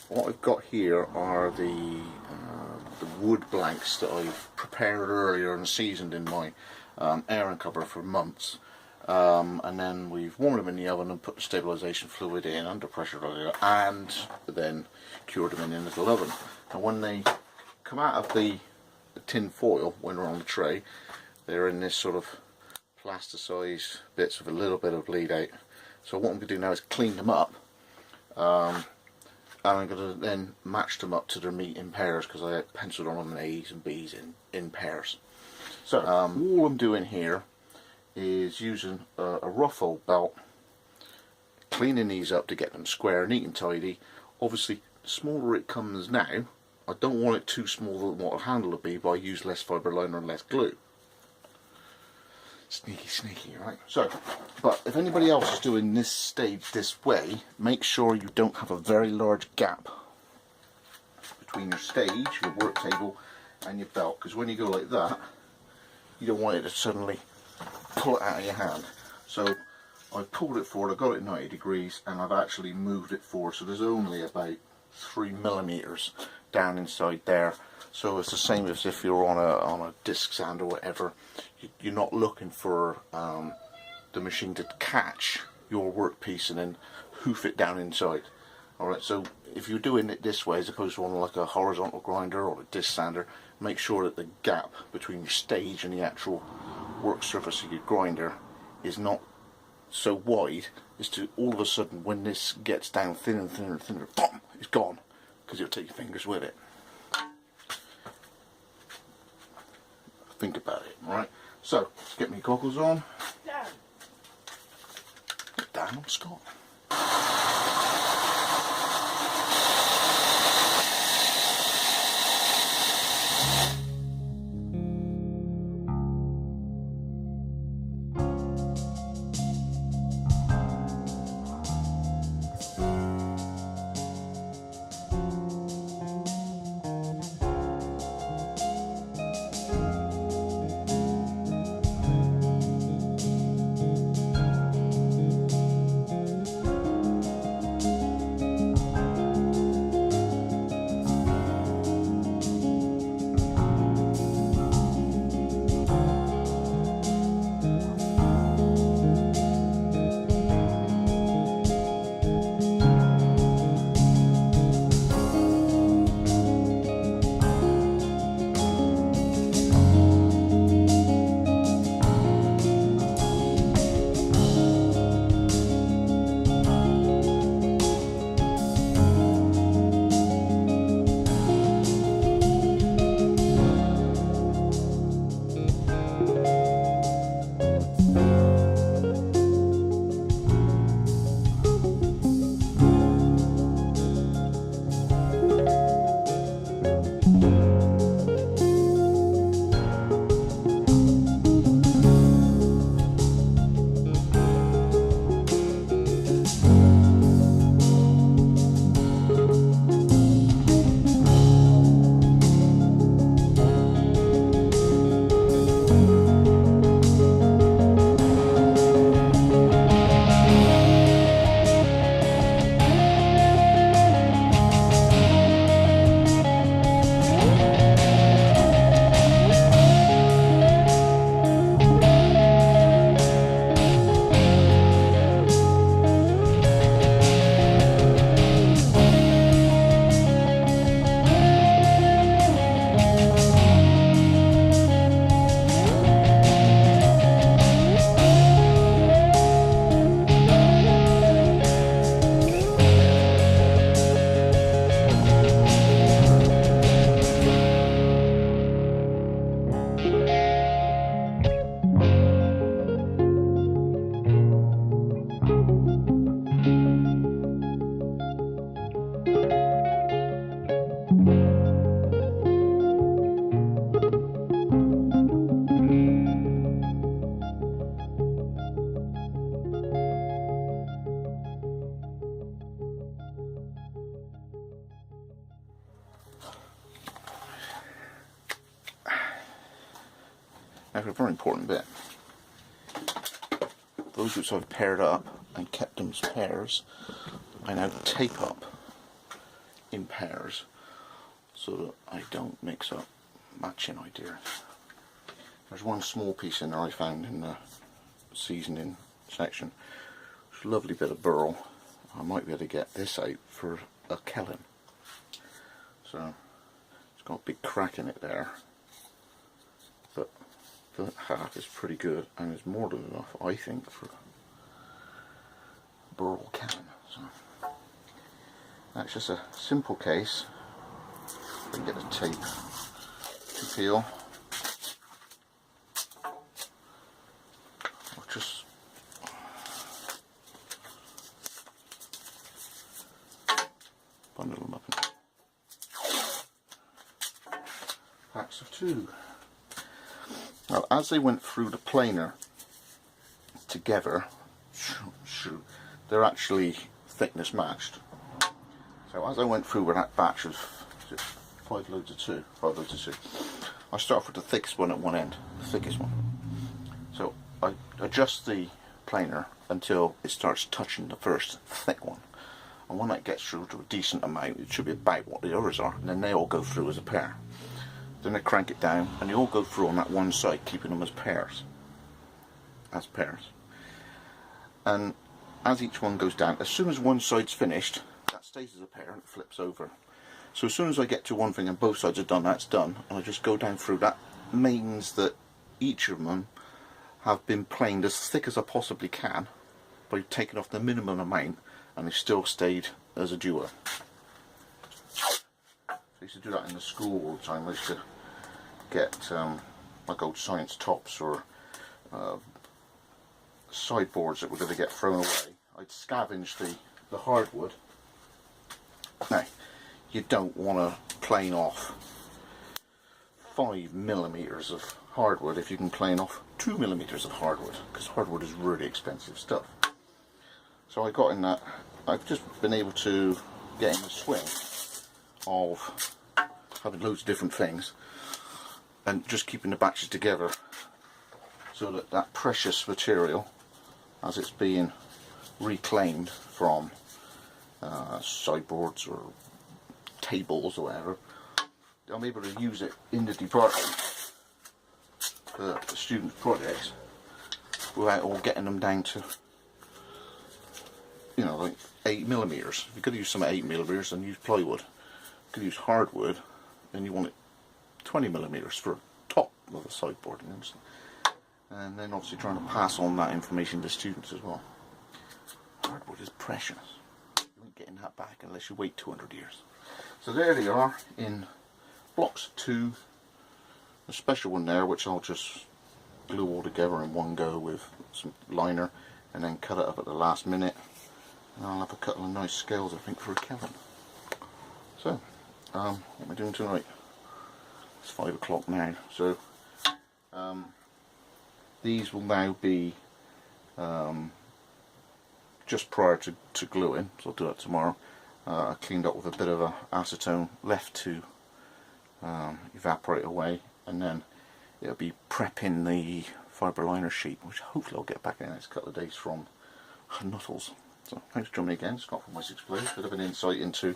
What I've got here are the wood blanks that I've prepared earlier and seasoned in my airing cupboard for months, and then we've warmed them in the oven and put the stabilisation fluid in under pressure earlier, and then cured them in the little oven. And when they come out of the tin foil, when they're on the tray, they're in this sort of plasticized bits with a little bit of bleed out. So what I'm going to do now is clean them up, and I'm going to then match them up to their meat in pairs, because I penciled on them A's and B's in pairs. So all I'm doing here is using a rough old belt, cleaning these up to get them square, neat and tidy. Obviously the smaller it comes now, I don't want it too small than what a handle would be, but I use less fibre liner and less glue. Sneaky, right? So, but if anybody else is doing this stage this way, make sure you don't have a very large gap between your stage, your work table, and your belt, because when you go like that, you don't want it to suddenly pull it out of your hand. So I've pulled it forward, I've got it 90 degrees, and I've actually moved it forward, so there's only about 3mm down inside there. So it's the same as if you're on a disc sand or whatever. You're not looking for the machine to catch your workpiece and then hoof it down inside. Alright, so if you're doing it this way as opposed to on like a horizontal grinder or a disc sander, make sure that the gap between your stage and the actual work surface of your grinder is not so wide as to all of a sudden, when this gets down thinner and thinner and thinner, boom, it's gone, because it'll take your fingers with it. Think about it, alright? So, let's get my goggles on. Down, Scott. Now for a very important bit. Those which I've paired up and kept them as pairs, I now tape up in pairs so that I don't mix up matching ideas. There's one small piece in there I found in the seasoning section. It's a lovely bit of burl. I might be able to get this out for a Kellen. So it's got a big crack in it there, but that half is pretty good, and it's more than enough, I think, for burl Kellen. So that's just a simple case. I can get the tape to peel. I'll just bundle them up in packs of 2. Now, as they went through the planer together, they're actually thickness matched. So as I went through with that batch of 5 loads of 2, I start with the thickest one at one end, the thickest one. So I adjust the planer until it starts touching the first thick one. And when that gets through to a decent amount, it should be about what the others are, and then they all go through as a pair. Then I crank it down, and they all go through on that one side, keeping them as pairs. And as each one goes down, as soon as one side's finished, that stays as a pair and it flips over. So as soon as I get to one thing and both sides are done, that's done, and I just go down through. That means that each of them have been planed as thick as I possibly can by taking off the minimum amount, and they've still stayed as a duo. I used to do that in the school all the time. I used to get like old science tops or sideboards that were going to get thrown away. I'd scavenge the hardwood. Now, you don't want to plane off 5mm of hardwood if you can plane off 2mm of hardwood, because hardwood is really expensive stuff. So I got in that. I've just been able to get in the swing of having loads of different things and just keeping the batches together so that that precious material, as it's being reclaimed from sideboards or tables or whatever, I'm able to use it in the department for the students' projects without all getting them down to, you know, like 8mm. If you're going to use some 8mm, then use plywood. If you're going to use hardwood, then you want it 20mm for top of the sideboard. And then obviously trying to pass on that information to students as well. Hardwood is precious. You ain't getting that back unless you wait 200 years. So there they are in blocks of 2. A special one there which I'll just glue all together in one go with some liner and then cut it up at the last minute. And I'll have a couple of nice scales, I think, for a Kellen. So, what am I doing tonight? It's 5 o'clock now. So, these will now be just prior to gluing, so I'll do that tomorrow. I cleaned up with a bit of acetone left to evaporate away, and then it'll be prepping the fibre liner sheet, which hopefully I'll get back in the next couple of days from Nuttles. So thanks for joining me again. Scott from Wessex Blades. Bit of an insight into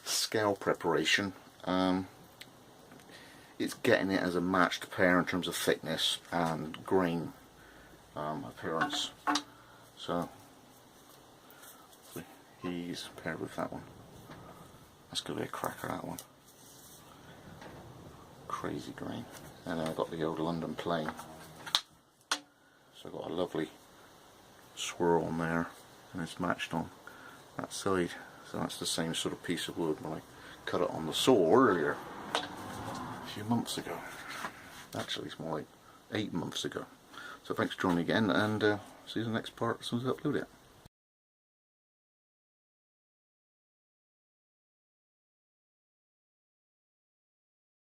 scale preparation. It's getting it as a matched pair in terms of thickness and grain appearance. So he's paired with that one. That's going to be a cracker, that one. Crazy grain. And then I've got the old London plain. So I've got a lovely swirl on there, and it's matched on that side. So that's the same sort of piece of wood when I cut it on the saw earlier, a few months ago. Actually, it's more like 8 months ago. So thanks for joining again, and see you in the next part as soon as I upload it.